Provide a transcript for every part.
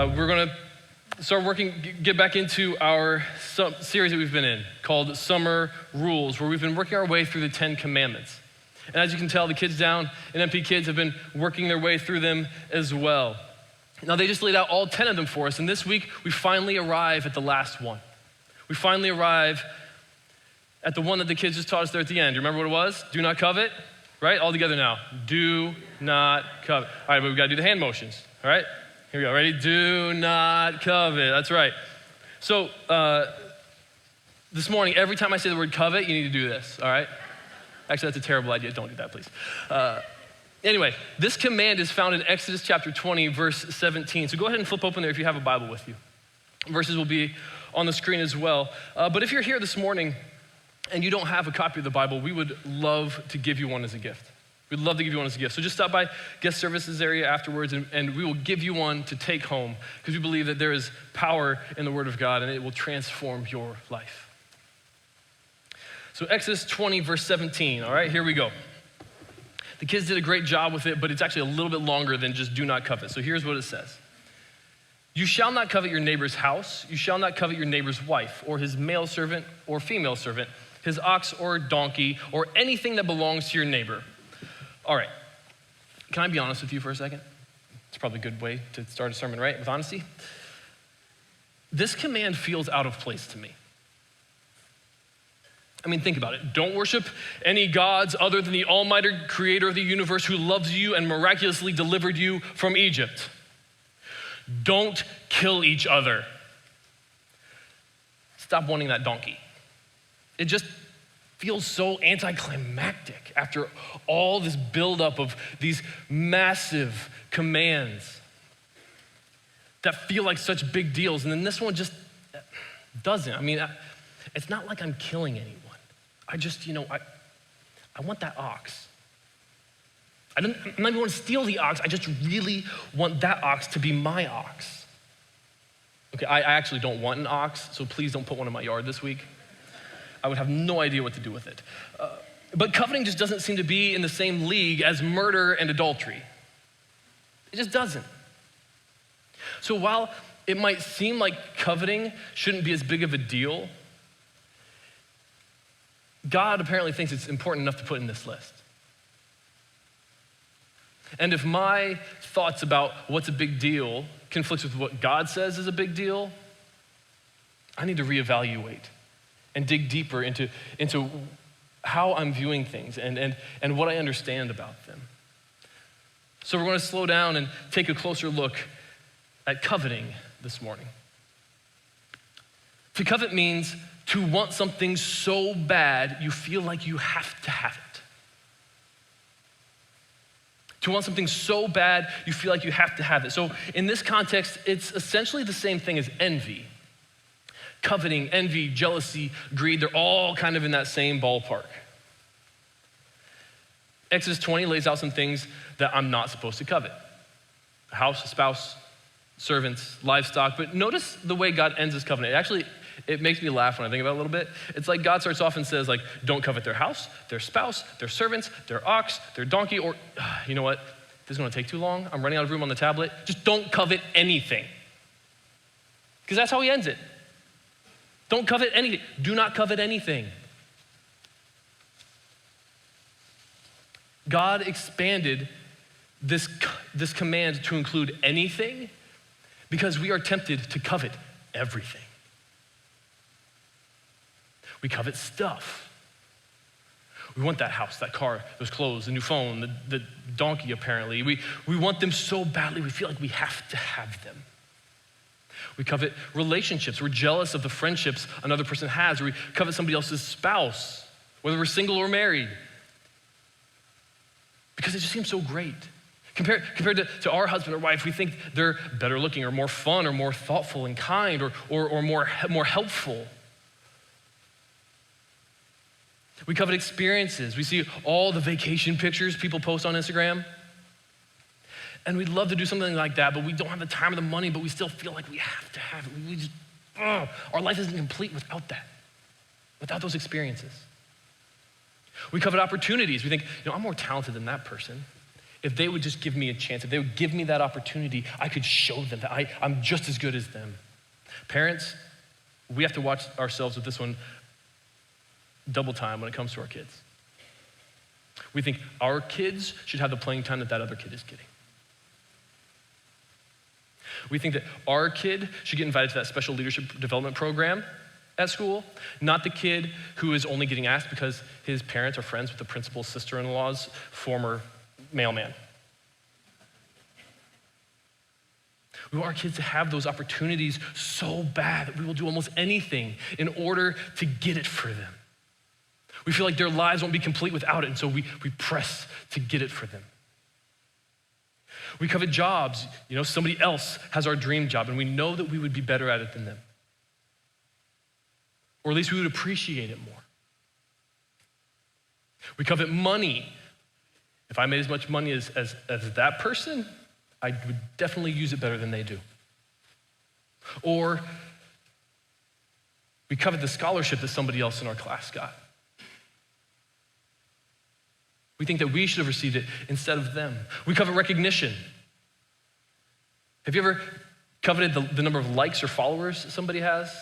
We're going to get back into our series that we've been in called Summer Rules, where we've been working our way through the 10 Commandments. And as you can tell, the kids down in MP Kids have been working their way through them as well. Now, they just laid out all 10 of them for us, and this week, we finally arrive at the last one. We finally arrive at the one that the kids just taught us there at the end. You remember what it was? Do not covet, right? All together now. Do not covet. All right, but we've got to do the hand motions, all right? Here we go, ready? Do not covet, that's right. So, this morning, every time I say the word covet, you need to do this, all right? Actually, that's a terrible idea, don't do that, please. Anyway, this command is found in Exodus chapter 20, verse 17. So go ahead and flip open there if you have a Bible with you. Verses will be on the screen as well. But if you're here this morning and you don't have a copy of the Bible, we would love to give you one as a gift. We'd love to give you one as a gift. So just stop by guest services area afterwards and we will give you one to take home because we believe that there is power in the Word of God and it will transform your life. So Exodus 20, verse 17, all right, here we go. The kids did a great job with it, but it's actually a little bit longer than just do not covet. So here's what it says. You shall not covet your neighbor's house. You shall not covet your neighbor's wife or his male servant or female servant, his ox or donkey or anything that belongs to your neighbor. All right, can I be honest with you for a second? It's probably a good way to start a sermon, right? With honesty. This command feels out of place to me. I mean, think about it. Don't worship any gods other than the almighty creator of the universe who loves you and miraculously delivered you from Egypt. Don't kill each other. Stop wanting that donkey. It just feels so anticlimactic after all this buildup of these massive commands that feel like such big deals. And then this one just doesn't. I mean, it's not like I'm killing anyone. I just, I want that ox. I'm not even want to steal the ox. I just really want that ox to be my ox. Okay, I actually don't want an ox, so please don't put one in my yard this week. I would have no idea what to do with it. But coveting just doesn't seem to be in the same league as murder and adultery. It just doesn't. So while it might seem like coveting shouldn't be as big of a deal, God apparently thinks it's important enough to put in this list. And if my thoughts about what's a big deal conflicts with what God says is a big deal, I need to reevaluate and dig deeper into how I'm viewing things and what I understand about them. So we're going to slow down and take a closer look at coveting this morning. To covet means to want something so bad you feel like you have to have it. To want something so bad you feel like you have to have it. So in this context, it's essentially the same thing as envy. Coveting, envy, jealousy, greed, they're all kind of in that same ballpark. Exodus 20 lays out some things that I'm not supposed to covet. A house, a spouse, servants, livestock. But notice the way God ends his covenant. It makes me laugh when I think about it a little bit. It's like God starts off and says, like, don't covet their house, their spouse, their servants, their ox, their donkey, or, you know what? This is gonna take too long. I'm running out of room on the tablet. Just don't covet anything. Because that's how he ends it. Don't covet anything. Do not covet anything. God expanded this command to include anything because we are tempted to covet everything. We covet stuff. We want that house, that car, those clothes, the new phone, the donkey apparently. We want them so badly we feel like we have to have them. We covet relationships. We're jealous of the friendships another person has, or we covet somebody else's spouse, whether we're single or married, because it just seems so great. Compared to our husband or wife, we think they're better looking or more fun or more thoughtful and kind or more helpful. We covet experiences. We see all the vacation pictures people post on Instagram. And we'd love to do something like that, but we don't have the time or the money, but we still feel like we have to have it. Our life isn't complete without that, without those experiences. We covet opportunities. We think, I'm more talented than that person. If they would just give me a chance, if they would give me that opportunity, I could show them that I'm just as good as them. Parents, we have to watch ourselves with this one double time when it comes to our kids. We think our kids should have the playing time that other kid is getting. We think that our kid should get invited to that special leadership development program at school, not the kid who is only getting asked because his parents are friends with the principal's sister-in-law's former mailman. We want our kids to have those opportunities so bad that we will do almost anything in order to get it for them. We feel like their lives won't be complete without it, and so we press to get it for them. We covet jobs. Somebody else has our dream job, and we know that we would be better at it than them. Or at least we would appreciate it more. We covet money. If I made as much money as that person, I would definitely use it better than they do. Or we covet the scholarship that somebody else in our class got. We think that we should have received it instead of them. We covet recognition. Have you ever coveted the number of likes or followers somebody has?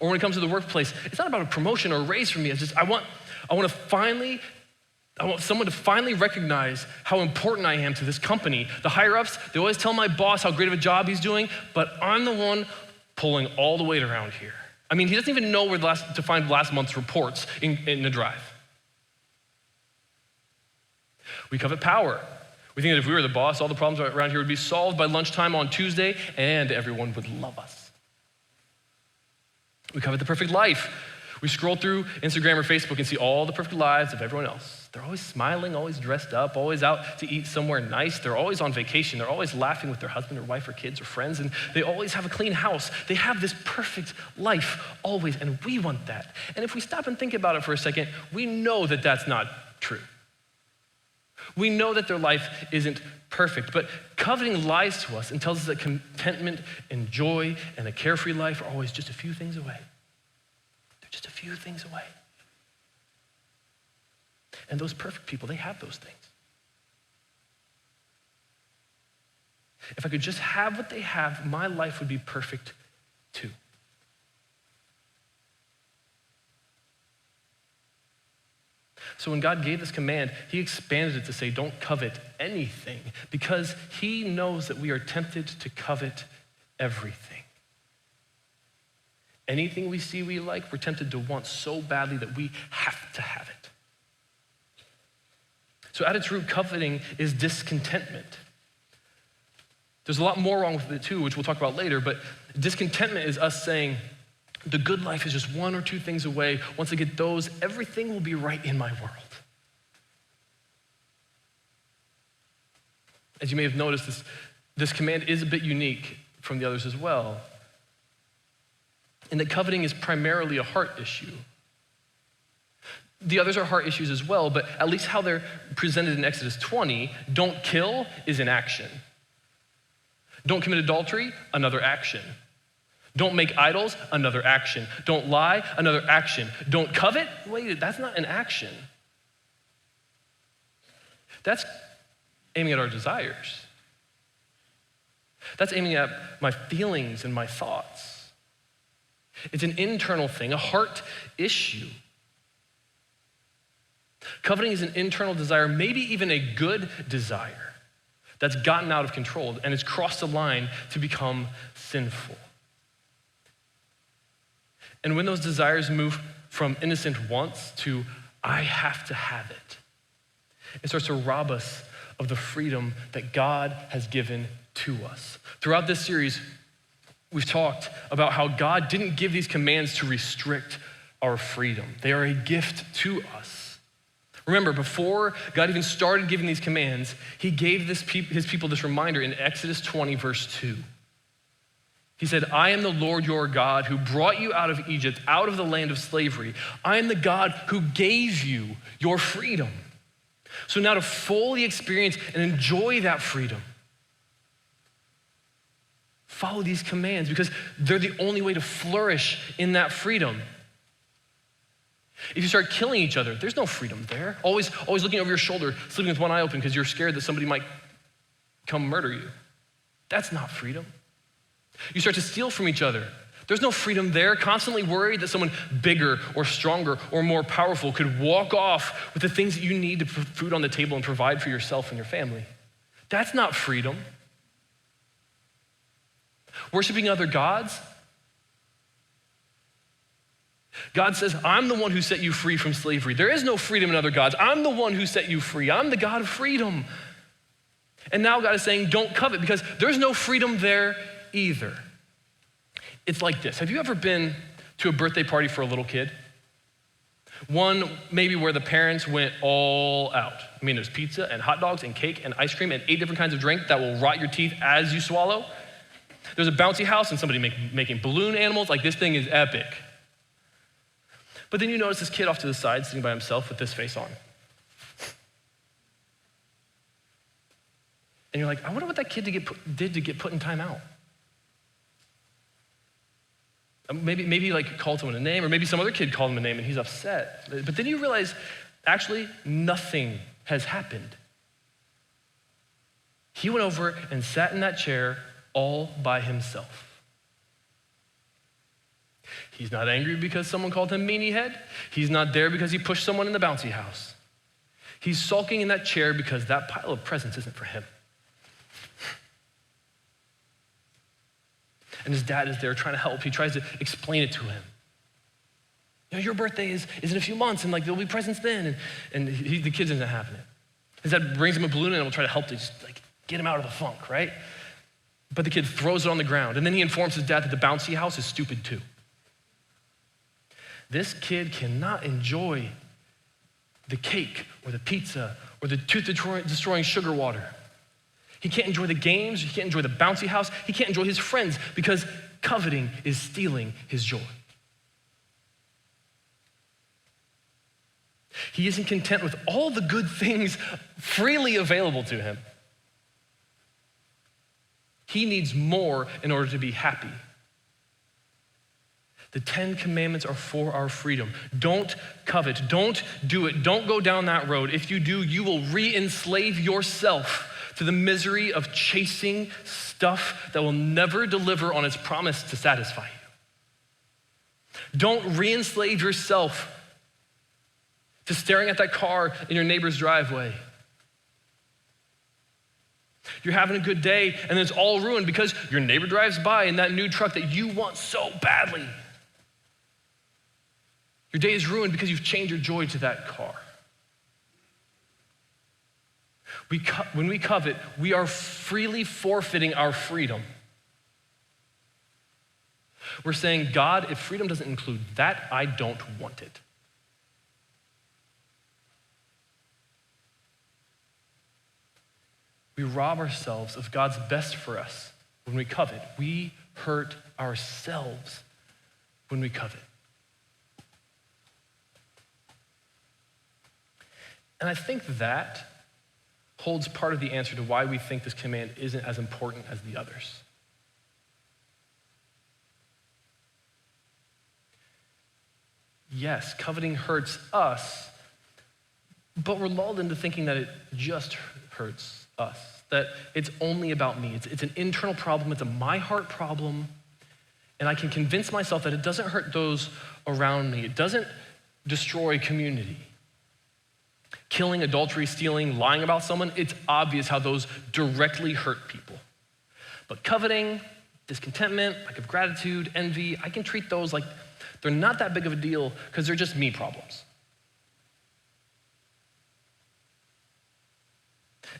Or when it comes to the workplace, it's not about a promotion or a raise for me. It's just I want someone to finally recognize how important I am to this company. The higher ups, they always tell my boss how great of a job he's doing, but I'm the one pulling all the weight around here. I mean, he doesn't even know where to find last month's reports in the drive. We covet power. We think that if we were the boss, all the problems around here would be solved by lunchtime on Tuesday, and everyone would love us. We covet the perfect life. We scroll through Instagram or Facebook and see all the perfect lives of everyone else. They're always smiling, always dressed up, always out to eat somewhere nice. They're always on vacation. They're always laughing with their husband or wife or kids or friends, and they always have a clean house. They have this perfect life always, and we want that. And if we stop and think about it for a second, we know that that's not true. We know that their life isn't perfect, but coveting lies to us and tells us that contentment and joy and a carefree life are always just a few things away. They're just a few things away. And those perfect people, they have those things. If I could just have what they have, my life would be perfect too. So when God gave this command, he expanded it to say, don't covet anything, because he knows that we are tempted to covet everything. Anything we see we like, we're tempted to want so badly that we have to have it. So at its root, coveting is discontentment. There's a lot more wrong with it too, which we'll talk about later, but discontentment is us saying, the good life is just one or two things away. Once I get those, everything will be right in my world. As you may have noticed, this command is a bit unique from the others as well, in that coveting is primarily a heart issue. The others are heart issues as well, but at least how they're presented in Exodus 20, don't kill is an action. Don't commit adultery, another action. Don't make idols, another action. Don't lie, another action. Don't covet, wait, that's not an action. That's aiming at our desires. That's aiming at my feelings and my thoughts. It's an internal thing, a heart issue. Coveting is an internal desire, maybe even a good desire that's gotten out of control and has crossed the line to become sinful. And when those desires move from innocent wants to, I have to have it, it starts to rob us of the freedom that God has given to us. Throughout this series, we've talked about how God didn't give these commands to restrict our freedom. They are a gift to us. Remember, before God even started giving these commands, he gave his people this reminder in Exodus 20, verse 2. He said, I am the Lord your God who brought you out of Egypt, out of the land of slavery. I am the God who gave you your freedom. So now to fully experience and enjoy that freedom, follow these commands because they're the only way to flourish in that freedom. If you start killing each other, there's no freedom there. Always looking over your shoulder, sleeping with one eye open because you're scared that somebody might come murder you. That's not freedom. You start to steal from each other. There's no freedom there. Constantly worried that someone bigger or stronger or more powerful could walk off with the things that you need to put food on the table and provide for yourself and your family. That's not freedom. Worshiping other gods. God says, I'm the one who set you free from slavery. There is no freedom in other gods. I'm the one who set you free. I'm the God of freedom. And now God is saying, don't covet, because there's no freedom there either. It's like this. Have you ever been to a birthday party for a little kid? One maybe where the parents went all out. I mean, there's pizza and hot dogs and cake and ice cream and 8 different kinds of drink that will rot your teeth as you swallow. There's a bouncy house and somebody making balloon animals. Like, this thing is epic. But then you notice this kid off to the side sitting by himself with this face on. And you're like, I wonder what that kid did to get put in timeout. Maybe like called someone a name, or maybe some other kid called him a name and he's upset. But then you realize, actually, nothing has happened. He went over and sat in that chair all by himself. He's not angry because someone called him meanie head. He's not there because he pushed someone in the bouncy house. He's sulking in that chair because that pile of presents isn't for him. And his dad is there trying to help. He tries to explain it to him. You know, your birthday is in a few months, and like there'll be presents then. And the kid isn't having it. His dad brings him a balloon and will try to help to just like get him out of the funk, right? But the kid throws it on the ground, and then he informs his dad that the bouncy house is stupid too. This kid cannot enjoy the cake or the pizza or the tooth-destroying sugar water. He can't enjoy the games, he can't enjoy the bouncy house, he can't enjoy his friends because coveting is stealing his joy. He isn't content with all the good things freely available to him. He needs more in order to be happy. The 10 Commandments are for our freedom. Don't covet, don't do it, don't go down that road. If you do, you will re-enslave yourself to the misery of chasing stuff that will never deliver on its promise to satisfy you. Don't re-enslave yourself to staring at that car in your neighbor's driveway. You're having a good day and then it's all ruined because your neighbor drives by in that new truck that you want so badly. Your day is ruined because you've chained your joy to that car. When we covet, we are freely forfeiting our freedom. We're saying, God, if freedom doesn't include that, I don't want it. We rob ourselves of God's best for us when we covet. We hurt ourselves when we covet. And I think that holds part of the answer to why we think this command isn't as important as the others. Yes, coveting hurts us, but we're lulled into thinking that it just hurts us, that it's only about me. It's an internal problem, it's a my heart problem, and I can convince myself that it doesn't hurt those around me. It doesn't destroy community. Killing, adultery, stealing, lying about someone, it's obvious how those directly hurt people. But coveting, discontentment, lack of gratitude, envy, I can treat those like they're not that big of a deal because they're just me problems.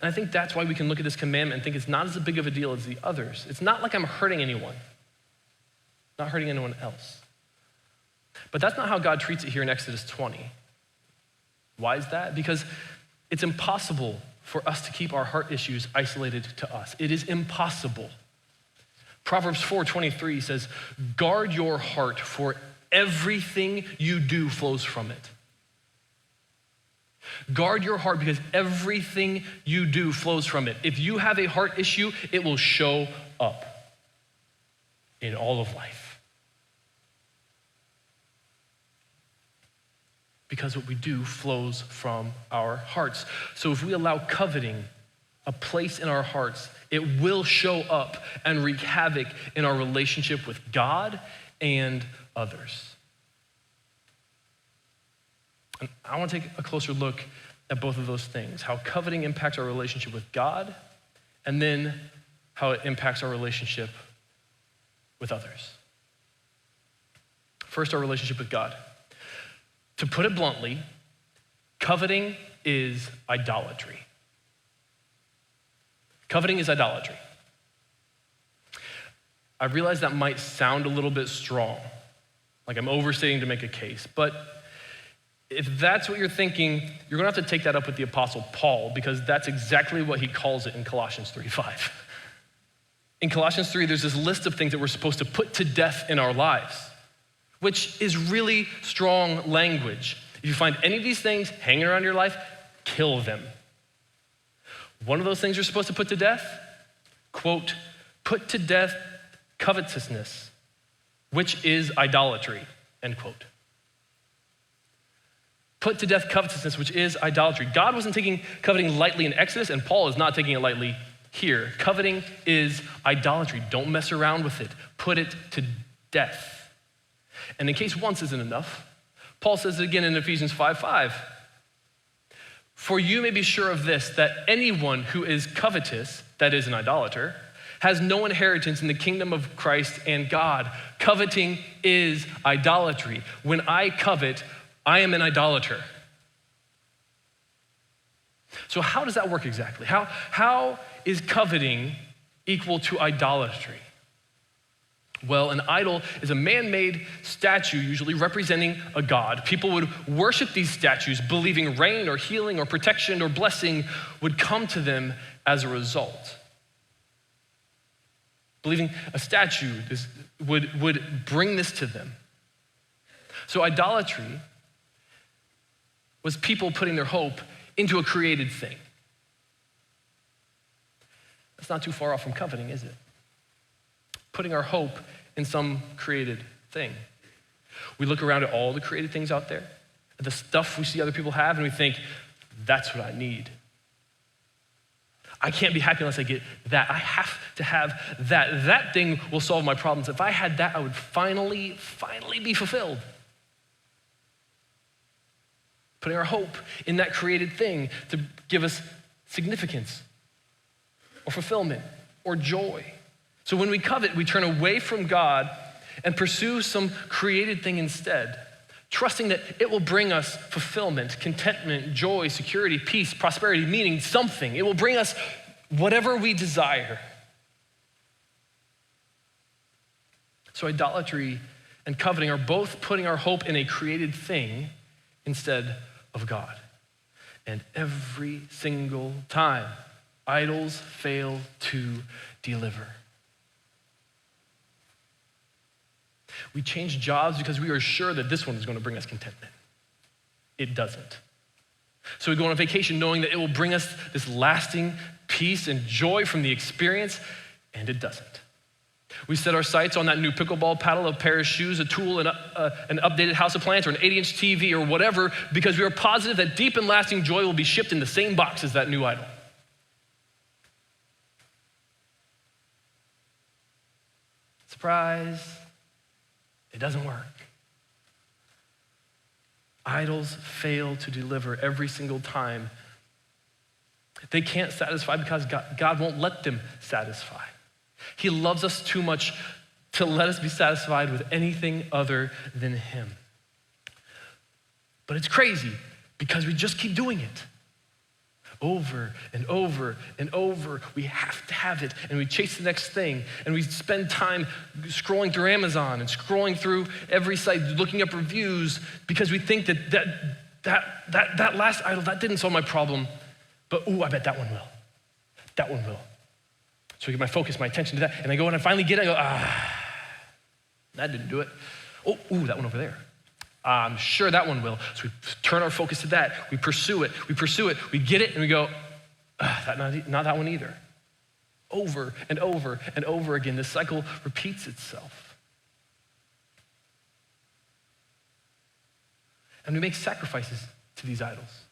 And I think that's why we can look at this commandment and think it's not as big of a deal as the others. It's not like I'm hurting anyone, not hurting anyone else. But that's not how God treats it here in Exodus 20. Why is that? Because it's impossible for us to keep our heart issues isolated to us. It is impossible. Proverbs 4:23 says, guard your heart, for everything you do flows from it. Guard your heart because everything you do flows from it. If you have a heart issue, it will show up in all of life. because what we do flows from our hearts. So if we allow coveting a place in our hearts, it will show up and wreak havoc in our relationship with God and others. And I want to take a closer look at both of those things, how coveting impacts our relationship with God, and then how it impacts our relationship with others. First, our relationship with God. To put it bluntly, coveting is idolatry. Coveting is idolatry. I realize that might sound a little bit strong, like I'm overstating to make a case, but if that's what you're thinking, you're gonna have to take that up with the Apostle Paul, because that's exactly what he calls it in Colossians 3:5. In Colossians 3, there's this list of things that we're supposed to put to death in our lives, which is really strong language. If you find any of these things hanging around your life, kill them. One of those things you're supposed to put to death, quote, put to death covetousness, which is idolatry, end quote. Put to death covetousness, which is idolatry. God wasn't taking coveting lightly in Exodus, and Paul is not taking it lightly here. Coveting is idolatry. Don't mess around with it. Put it to death. And in case once isn't enough, Paul says it again in Ephesians 5:5. For you may be sure of this, that anyone who is covetous, that is an idolater, has no inheritance in the kingdom of Christ and God. Coveting is idolatry. When I covet, I am an idolater. So how does that work exactly? How is coveting equal to idolatry? Well, an idol is a man-made statue, usually representing a god. People would worship these statues, believing rain or healing or protection or blessing would come to them as a result. Believing a statue would bring this to them. So idolatry was people putting their hope into a created thing. That's not too far off from coveting, is it? Putting our hope in some created thing. We look around at all the created things out there, at the stuff we see other people have, and we think, that's what I need. I can't be happy unless I get that. I have to have that. That thing will solve my problems. If I had that, I would finally be fulfilled. Putting our hope in that created thing to give us significance or fulfillment or joy. So when we covet, we turn away from God and pursue some created thing instead, trusting that it will bring us fulfillment, contentment, joy, security, peace, prosperity, meaning something. It will bring us whatever we desire. So idolatry and coveting are both putting our hope in a created thing instead of God. And every single time, idols fail to deliver. We change jobs because we are sure that this one is going to bring us contentment. It doesn't. So we go on a vacation knowing that it will bring us this lasting peace and joy from the experience, and it doesn't. We set our sights on that new pickleball paddle, a pair of shoes, a tool, an updated house appliance, or an 80-inch TV or whatever, because we are positive that deep and lasting joy will be shipped in the same box as that new idol. Surprise, it doesn't work. Idols fail to deliver every single time. They can't satisfy because God won't let them satisfy. He loves us too much to let us be satisfied with anything other than him. But it's crazy because we just keep doing it. Over and over and over. We have to have it, and we chase the next thing, and we spend time scrolling through Amazon and scrolling through every site, looking up reviews, because we think that last idol, that didn't solve my problem, but I bet that one will. That one will. So I get my focus, my attention to that, and I go and I finally get it, I go, that didn't do it. That one over there. I'm sure that one will. So we turn our focus to that. We pursue it, we get it, and we go, not that one either. Over and over and over again, this cycle repeats itself. And we make sacrifices to these idols.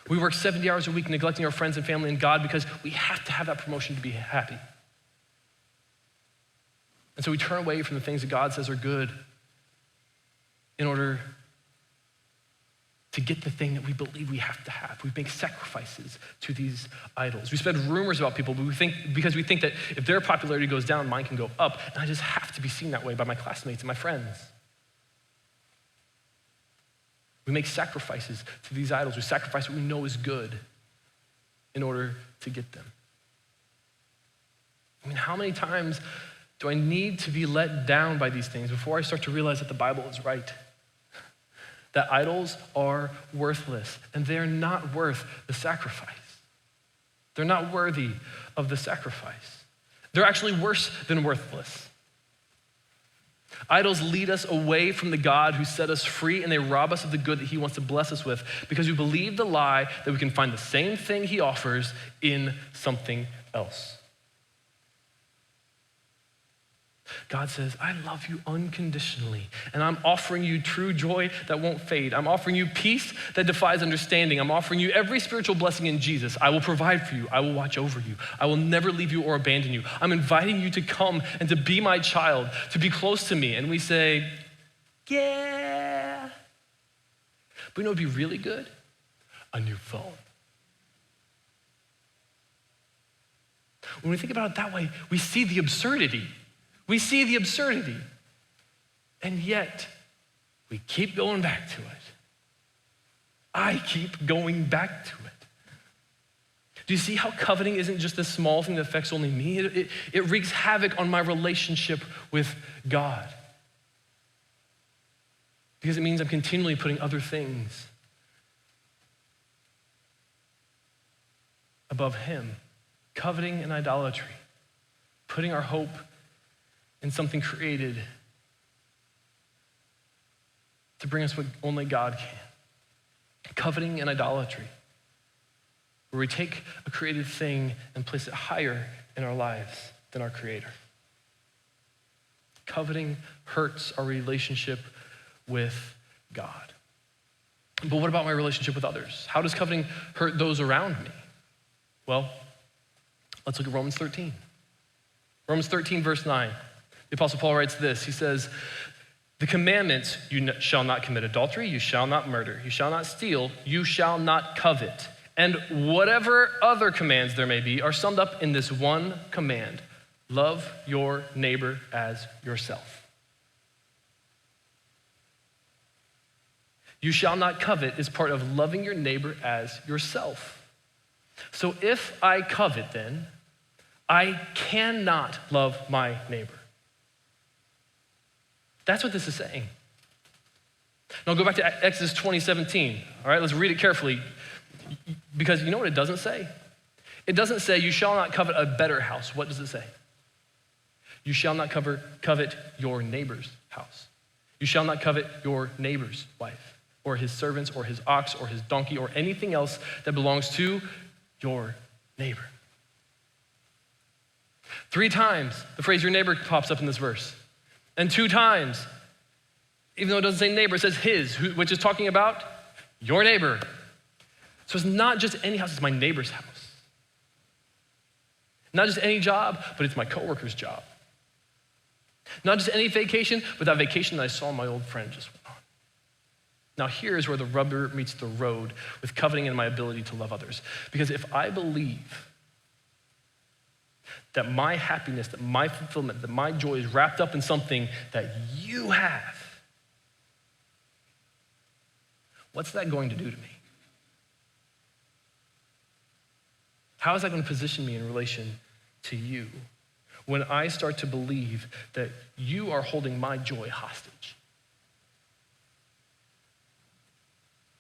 We work 70 hours a week neglecting our friends and family and God because we have to have that promotion to be happy. And so we turn away from the things that God says are good in order to get the thing that we believe we have to have. We make sacrifices to these idols. We spread rumors about people because we think that if their popularity goes down, mine can go up, and I just have to be seen that way by my classmates and my friends. We make sacrifices to these idols. We sacrifice what we know is good in order to get them. I mean, how many times do I need to be let down by these things before I start to realize that the Bible is right? That idols are worthless, and they're not worth the sacrifice. They're not worthy of the sacrifice. They're actually worse than worthless. Idols lead us away from the God who set us free, and they rob us of the good that he wants to bless us with because we believe the lie that we can find the same thing he offers in something else. God says, I love you unconditionally, and I'm offering you true joy that won't fade. I'm offering you peace that defies understanding. I'm offering you every spiritual blessing in Jesus. I will provide for you. I will watch over you. I will never leave you or abandon you. I'm inviting you to come and to be my child, to be close to me. And we say, yeah. But you know what would be really good? A new phone. When we think about it that way, we see the absurdity. We see the absurdity, and yet we keep going back to it. I keep going back to it. Do you see how coveting isn't just this small thing that affects only me? It wreaks havoc on my relationship with God. Because it means I'm continually putting other things above him. Coveting and idolatry. Putting our hope in something created to bring us what only God can. Coveting and idolatry, where we take a created thing and place it higher in our lives than our Creator. Coveting hurts our relationship with God. But what about my relationship with others? How does coveting hurt those around me? Well, let's look at Romans 13. Romans 13, verse 9. The Apostle Paul writes this. He says, the commandments, you shall not commit adultery, you shall not murder, you shall not steal, you shall not covet. And whatever other commands there may be are summed up in this one command: love your neighbor as yourself. You shall not covet is part of loving your neighbor as yourself. So if I covet, then I cannot love my neighbor. That's what this is saying. Now go back to Exodus 20:17. All right, let's read it carefully, because you know what it doesn't say? It doesn't say you shall not covet a better house. What does it say? You shall not covet your neighbor's house. You shall not covet your neighbor's wife, or his servants, or his ox, or his donkey, or anything else that belongs to your neighbor. 3 times the phrase your neighbor pops up in this verse. And 2 times, even though it doesn't say neighbor, it says his, which is talking about your neighbor. So it's not just any house, it's my neighbor's house. Not just any job, but it's my coworker's job. Not just any vacation, but that vacation that I saw my old friend just went on. Now here's where the rubber meets the road with coveting and my ability to love others. Because if I believe that my happiness, that my fulfillment, that my joy is wrapped up in something that you have, what's that going to do to me? How is that going to position me in relation to you when I start to believe that you are holding my joy hostage?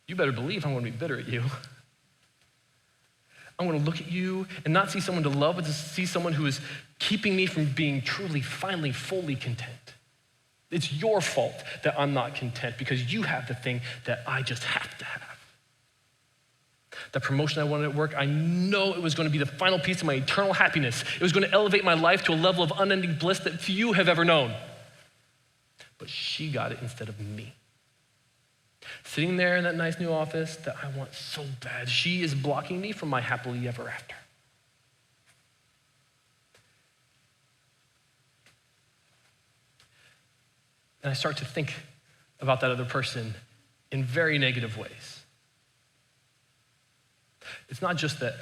You better believe I'm going to be bitter at you. I'm going to look at you and not see someone to love, but to see someone who is keeping me from being truly, finally, fully content. It's your fault that I'm not content because you have the thing that I just have to have. That promotion I wanted at work, I know it was going to be the final piece of my eternal happiness. It was going to elevate my life to a level of unending bliss that few have ever known. But she got it instead of me. Sitting there in that nice new office that I want so bad. She is blocking me from my happily ever after. And I start to think about that other person in very negative ways. It's not just that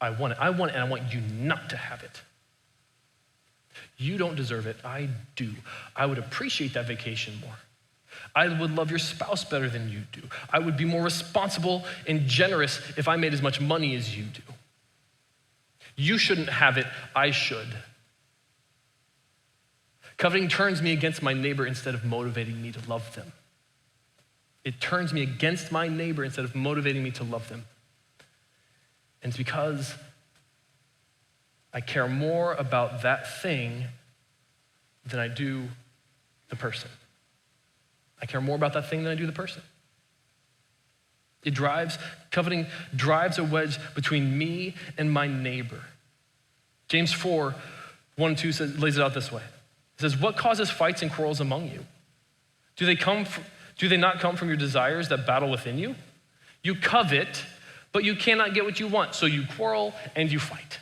I want it, and I want you not to have it. You don't deserve it, I do. I would appreciate that vacation more. I would love your spouse better than you do. I would be more responsible and generous if I made as much money as you do. You shouldn't have it, I should. Coveting turns me against my neighbor instead of motivating me to love them. It turns me against my neighbor instead of motivating me to love them. And it's because I care more about that thing than I do the person. I care more about that thing than I do the person. Coveting drives a wedge between me and my neighbor. James 4, 1 and 2 lays it out this way. It says, what causes fights and quarrels among you? Do they not come from your desires that battle within you? You covet, but you cannot get what you want, so you quarrel and you fight.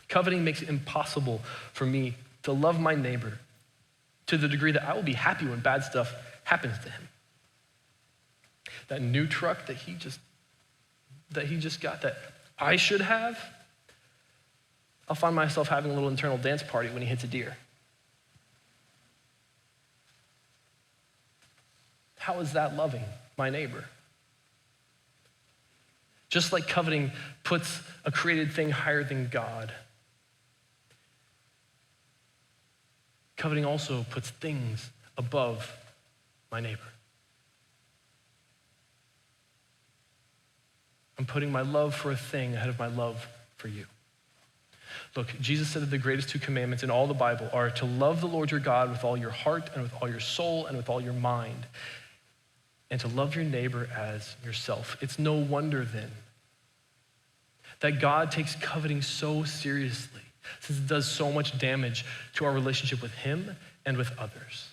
Coveting makes it impossible for me to love my neighbor to the degree that I will be happy when bad stuff happens to him. That new truck that he just got that I should have, I'll find myself having a little internal dance party when he hits a deer. How is that loving my neighbor? Just like coveting puts a created thing higher than God, coveting also puts things above my neighbor. I'm putting my love for a thing ahead of my love for you. Look, Jesus said that the greatest two commandments in all the Bible are to love the Lord your God with all your heart and with all your soul and with all your mind, and to love your neighbor as yourself. It's no wonder then that God takes coveting so seriously, since it does so much damage to our relationship with him and with others.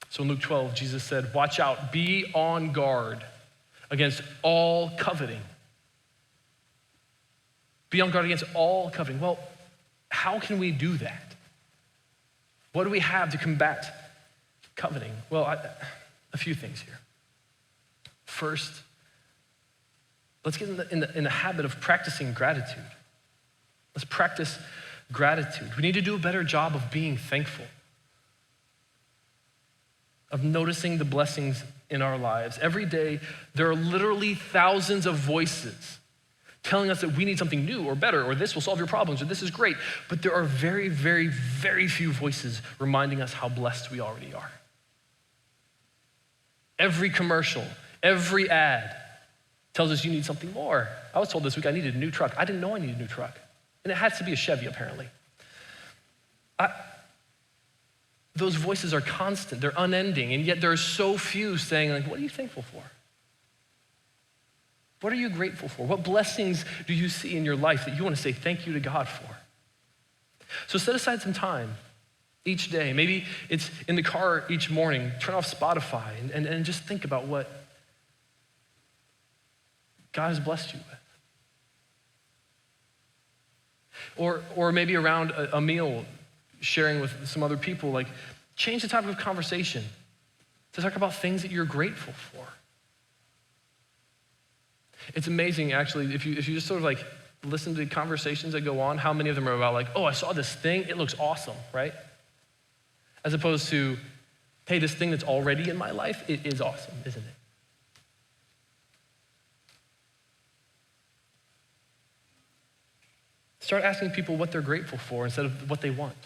So in Luke 12, Jesus said, watch out, be on guard against all coveting. Be on guard against all coveting. Well, how can we do that? What do we have to combat coveting? Well, a few things here. First, let's get in the habit of practicing gratitude. Let's practice gratitude. We need to do a better job of being thankful, of noticing the blessings in our lives. Every day, there are literally thousands of voices telling us that we need something new or better, or this will solve your problems, or this is great. But there are very, very, very few voices reminding us how blessed we already are. Every commercial, every ad tells us you need something more. I was told this week I needed a new truck. I didn't know I needed a new truck. And it has to be a Chevy, apparently. Those voices are constant, they're unending, and yet there are so few saying, like, what are you thankful for? What are you grateful for? What blessings do you see in your life that you want to say thank you to God for? So set aside some time each day. Maybe it's in the car each morning. Turn off Spotify and just think about what God has blessed you with. Or maybe around a meal, sharing with some other people, like change the topic of conversation to talk about things that you're grateful for. It's amazing, actually, if you just sort of like listen to conversations that go on, how many of them are about like, oh, I saw this thing, it looks awesome, right? As opposed to, hey, this thing that's already in my life, it is awesome, isn't it? Start asking people what they're grateful for instead of what they want.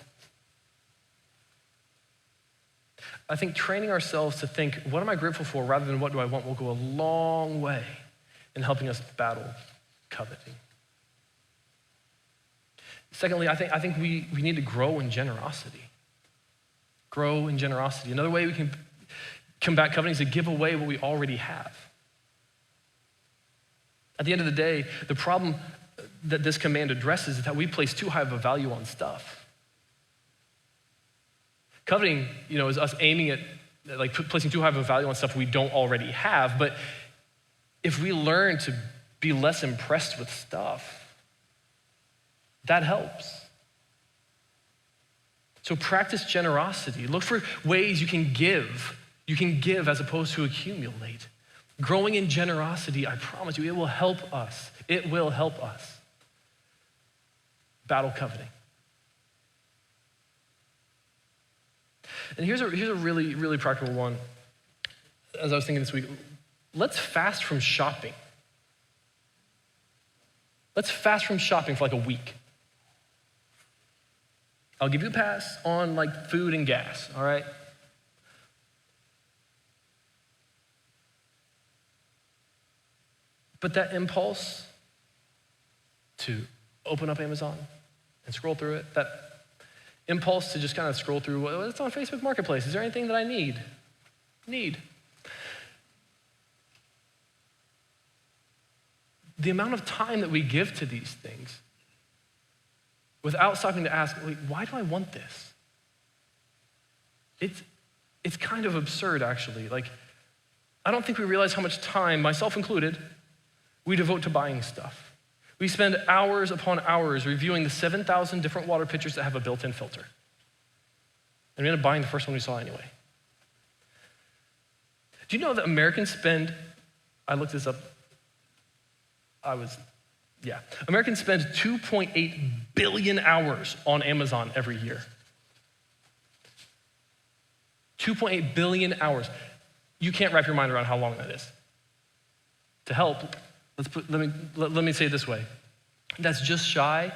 I think training ourselves to think, what am I grateful for rather than what do I want, will go a long way in helping us battle coveting. Secondly, I think we need to grow in generosity. Grow in generosity. Another way we can combat coveting is to give away what we already have. At the end of the day, the problem that this command addresses is that we place too high of a value on stuff. Coveting, is us aiming at like placing too high of a value on stuff we don't already have. But if we learn to be less impressed with stuff, that helps. So practice generosity. Look for ways you can give. You can give as opposed to accumulate. Growing in generosity, I promise you, it will help us. It will help us battle coveting. And here's a really, really practical one. As I was thinking this week, let's fast from shopping. Let's fast from shopping for like a week. I'll give you a pass on like food and gas, all right? But that impulse to open up Amazon and scroll through it, that impulse to just kind of scroll through what's on Facebook Marketplace. Is there anything that I need? The amount of time that we give to these things without stopping to ask, why do I want this? It's kind of absurd, actually. Like, I don't think we realize how much time, myself included, we devote to buying stuff. We spend hours upon hours reviewing the 7,000 different water pitchers that have a built-in filter. And we end up buying the first one we saw anyway. Do you know that Americans spend, I looked this up, Americans spend 2.8 billion hours on Amazon every year. 2.8 billion hours. You can't wrap your mind around how long that is. To help, let me say it this way. That's just shy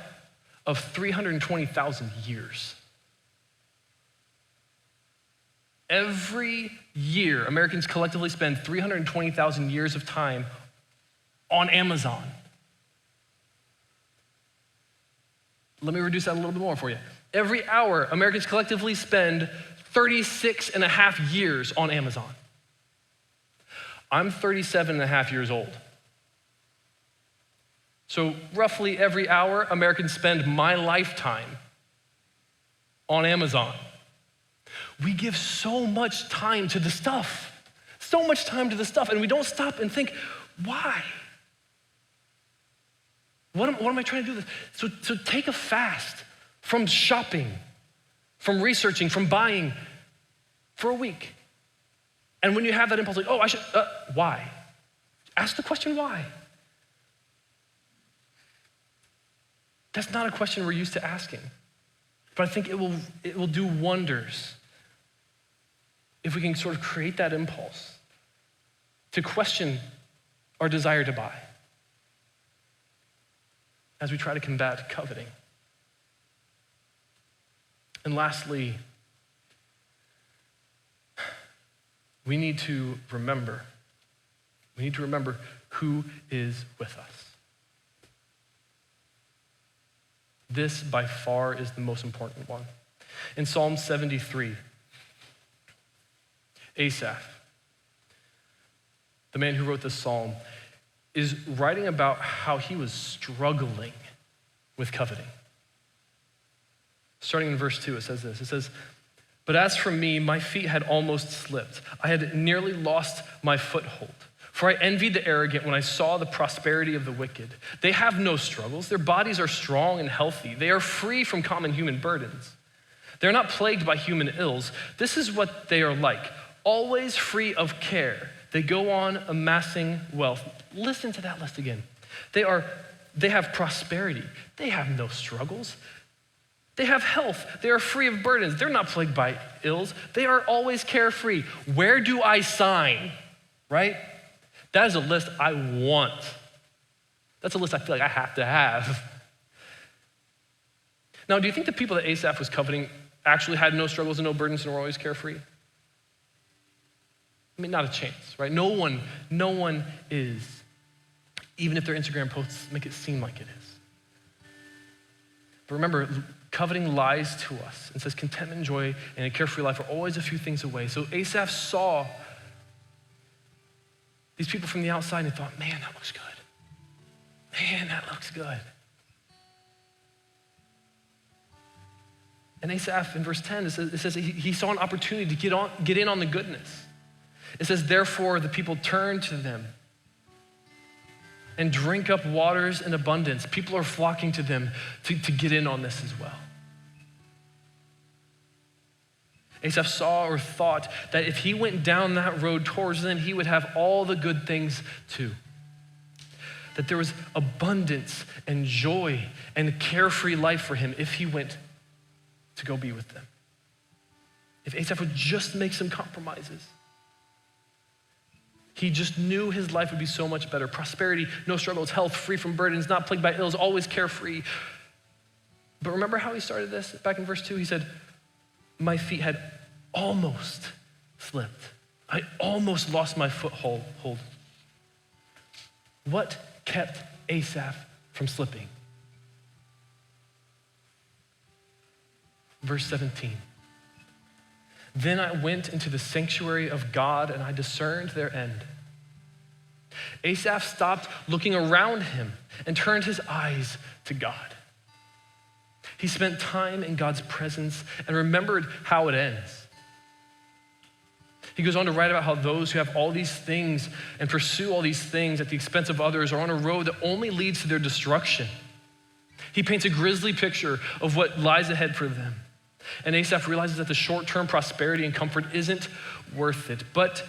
of 320,000 years. Every year, Americans collectively spend 320,000 years of time on Amazon. Let me reduce that a little bit more for you. Every hour, Americans collectively spend 36 and a half years on Amazon. I'm 37 and a half years old. So roughly every hour, Americans spend my lifetime on Amazon. We give so much time to the stuff, and we don't stop and think, why? What am I trying to do? So take a fast from shopping, from researching, from buying for a week. And when you have that impulse, like, I should, why? Ask the question, why? That's not a question we're used to asking. But I think it will do wonders if we can sort of create that impulse to question our desire to buy as we try to combat coveting. And lastly, we need to remember who is with us. This, by far, is the most important one. In Psalm 73, Asaph, the man who wrote this psalm, is writing about how he was struggling with coveting. Starting in verse 2, it says this. It says, "But as for me, my feet had almost slipped. I had nearly lost my foothold. For I envied the arrogant when I saw the prosperity of the wicked. They have no struggles. Their bodies are strong and healthy. They are free from common human burdens. They're not plagued by human ills. This is what they are like, always free of care. They go on amassing wealth." Listen to that list again. They have prosperity. They have no struggles. They have health. They are free of burdens. They're not plagued by ills. They are always carefree. Where do I sign? Right? That is a list I want. That's a list I feel like I have to have. Now, do you think the people that Asaph was coveting actually had no struggles and no burdens and were always carefree? I mean, not a chance, right? No one is, even if their Instagram posts make it seem like it is. But remember, coveting lies to us and says contentment and joy and a carefree life are always a few things away. So Asaph saw these people from the outside and thought, man, that looks good. Man, that looks good. And Asaph in verse 10, it says he saw an opportunity to get in on the goodness. It says, therefore the people turned to them and drink up waters in abundance. People are flocking to them to get in on this as well. Asaph saw or thought that if he went down that road towards them, he would have all the good things too. That there was abundance and joy and a carefree life for him if he went to go be with them. If Asaph would just make some compromises. He just knew his life would be so much better. Prosperity, no struggles, health, free from burdens, not plagued by ills, always carefree. But remember how he started this back in verse 2? He said, my feet had almost slipped. I almost lost my foothold. What kept Asaph from slipping? Verse 17. Then I went into the sanctuary of God and I discerned their end. Asaph stopped looking around him and turned his eyes to God. He spent time in God's presence and remembered how it ends. He goes on to write about how those who have all these things and pursue all these things at the expense of others are on a road that only leads to their destruction. He paints a grisly picture of what lies ahead for them. And Asaph realizes that the short-term prosperity and comfort isn't worth it. But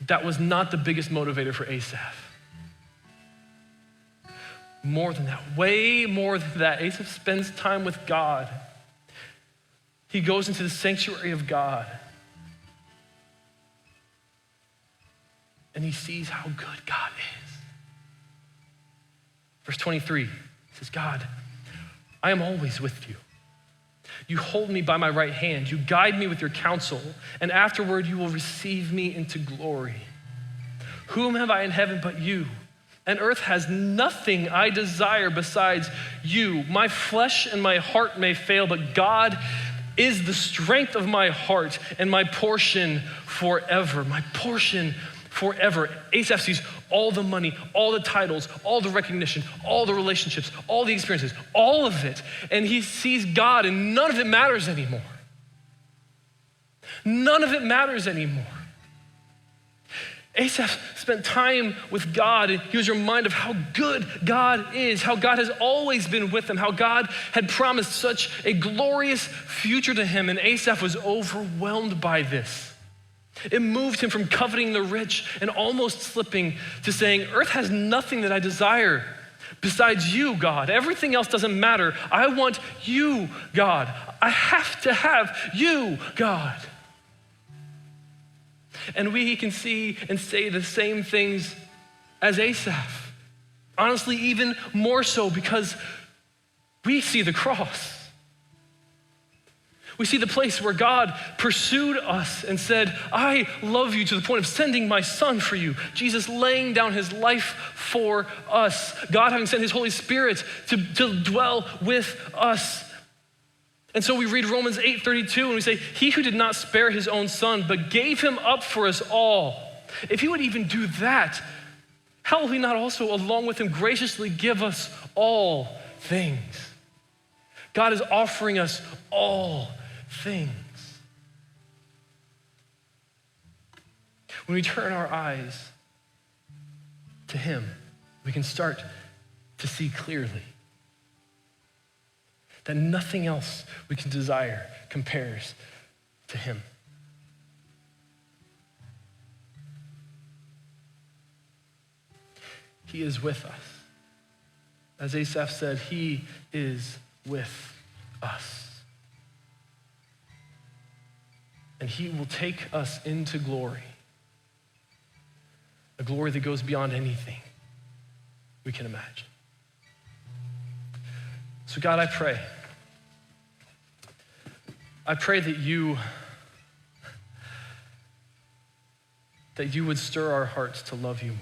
that was not the biggest motivator for Asaph. More than that, way more than that, Asaph spends time with God. He goes into the sanctuary of God. And he sees how good God is. Verse 23 says, God, I am always with you. You hold me by my right hand. You guide me with your counsel, and afterward you will receive me into glory. Whom have I in heaven but you? And earth has nothing I desire besides you. My flesh and my heart may fail, but God is the strength of my heart and my portion forever. My portion forever. Asaph sees all the money, all the titles, all the recognition, all the relationships, all the experiences, all of it. And he sees God and none of it matters anymore. None of it matters anymore. Asaph spent time with God and he was reminded of how good God is, how God has always been with him, how God had promised such a glorious future to him, and Asaph was overwhelmed by this. It moved him from coveting the rich and almost slipping to saying, earth has nothing that I desire besides you, God. Everything else doesn't matter. I want you, God. I have to have you, God. And we can see and say the same things as Asaph. Honestly, even more so because we see the cross. We see the place where God pursued us and said, I love you to the point of sending my son for you. Jesus laying down his life for us. God having sent his Holy Spirit to dwell with us. And so we read Romans 8:32 and we say, he who did not spare his own son, but gave him up for us all. If he would even do that, how will he not also along with him graciously give us all things? God is offering us all things. When we turn our eyes to him, we can start to see clearly that nothing else we can desire compares to him. He is with us. As Asaph said, he is with us. And he will take us into glory. A glory that goes beyond anything we can imagine. So God, I pray that you would stir our hearts to love you more.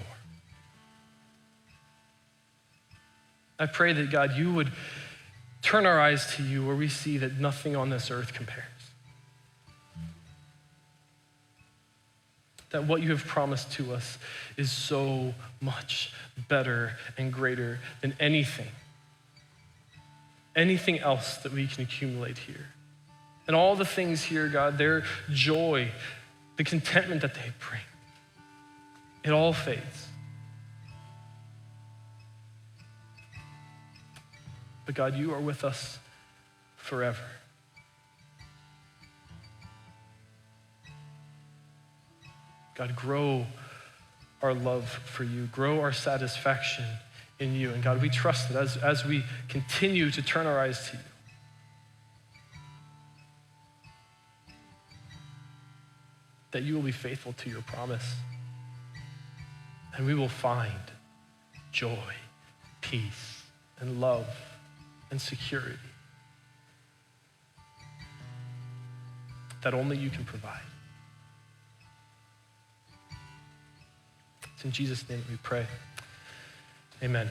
I pray that, God, you would turn our eyes to you where we see that nothing on this earth compares. That what you have promised to us is so much better and greater than anything else that we can accumulate here. And all the things here, God, their joy, the contentment that they bring, it all fades. But God, you are with us forever. God, grow our love for you, grow our satisfaction in you. And God, we trust that as we continue to turn our eyes to you, that you will be faithful to your promise. And we will find joy, peace, and love, and security that only you can provide. It's in Jesus' name that we pray. Amen.